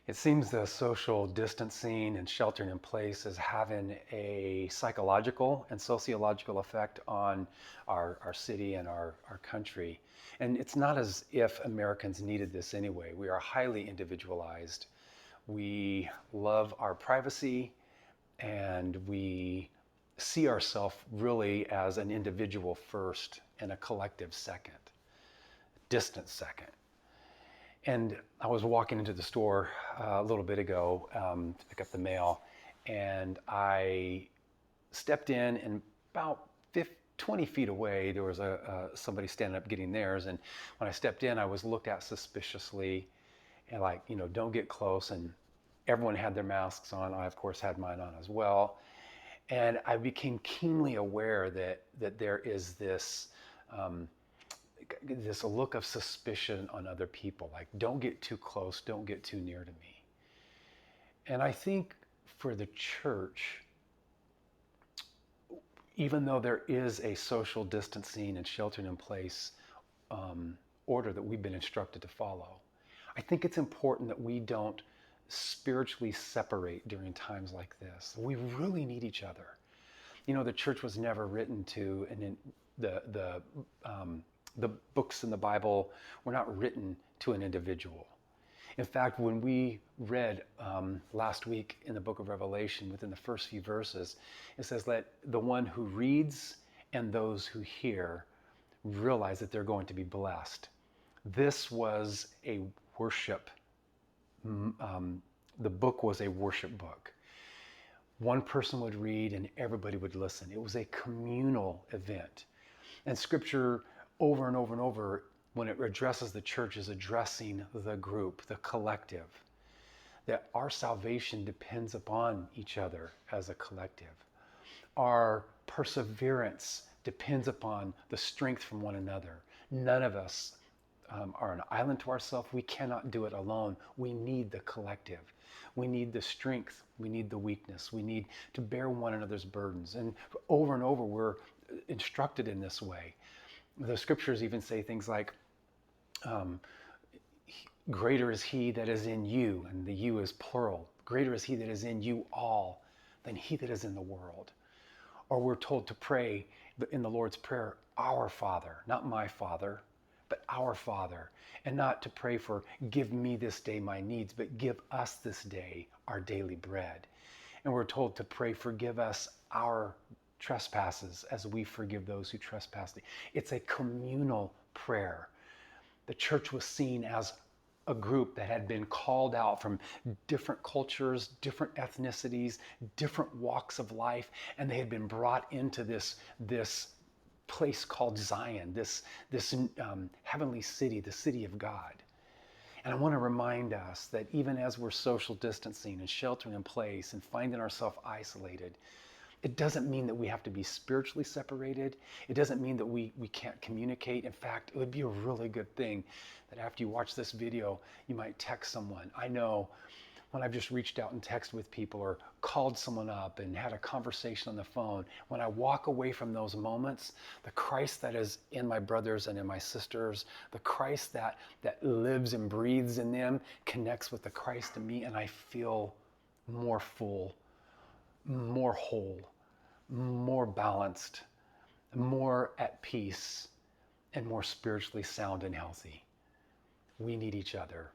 It seems the social distancing and sheltering in place is having a psychological and sociological effect on our city and our country. And it's not as if Americans needed this anyway. We are highly individualized. We love our privacy and we see ourselves really as an individual first and a collective second, distant second. And I was walking into the store a little bit ago to pick up the mail, and I stepped in, and about 20 feet away, there was somebody standing up getting theirs. And when I stepped in, I was looked at suspiciously, and like, don't get close. And everyone had their masks on. I, of course, had mine on as well. And I became keenly aware that there is um, this look of suspicion on other people, like, don't get too close, don't get too near to me. And I think for the church, even though there is a social distancing and sheltering in place order that we've been instructed to follow, I think it's important that we don't spiritually separate during times like this. We really need each other. The church was never written to, and the books in the Bible were not written to an individual. In fact, when we read last week in the book of Revelation, within the first few verses, it says, let the one who reads and those who hear realize that they're going to be blessed. This was a worship, the book was a worship book. One person would read and everybody would listen. It was a communal event. And scripture over and over and over, when it addresses the church, is addressing the group, the collective, that our salvation depends upon each other as a collective. Our perseverance depends upon the strength from one another. None of us are an island to ourselves. We cannot do it alone. We need the collective. We need the strength. We need the weakness. We need to bear one another's burdens. And over, we're instructed in this way. The scriptures even say things like, greater is he that is in you, and the you is plural. Greater is he that is in you all than he that is in the world. Or we're told to pray in the Lord's Prayer, our Father, not my Father, but our Father. And not to pray for, give me this day my needs, but give us this day our daily bread. And we're told to pray, forgive us our trespasses as we forgive those who trespass. It's a communal prayer. The church was seen as a group that had been called out from different cultures, different ethnicities, different walks of life, and they had been brought into this place called Zion, this heavenly city, the city of God. And I want to remind us that even as we're social distancing and sheltering in place and finding ourselves isolated, it doesn't mean that we have to be spiritually separated. It doesn't mean that we can't communicate. In fact, it would be a really good thing that after you watch this video, you might text someone. I know when I've just reached out and texted with people or called someone up and had a conversation on the phone, when I walk away from those moments, the Christ that is in my brothers and in my sisters, the Christ that lives and breathes in them connects with the Christ in me, and I feel more full, more whole, more balanced, more at peace, and more spiritually sound and healthy. We need each other.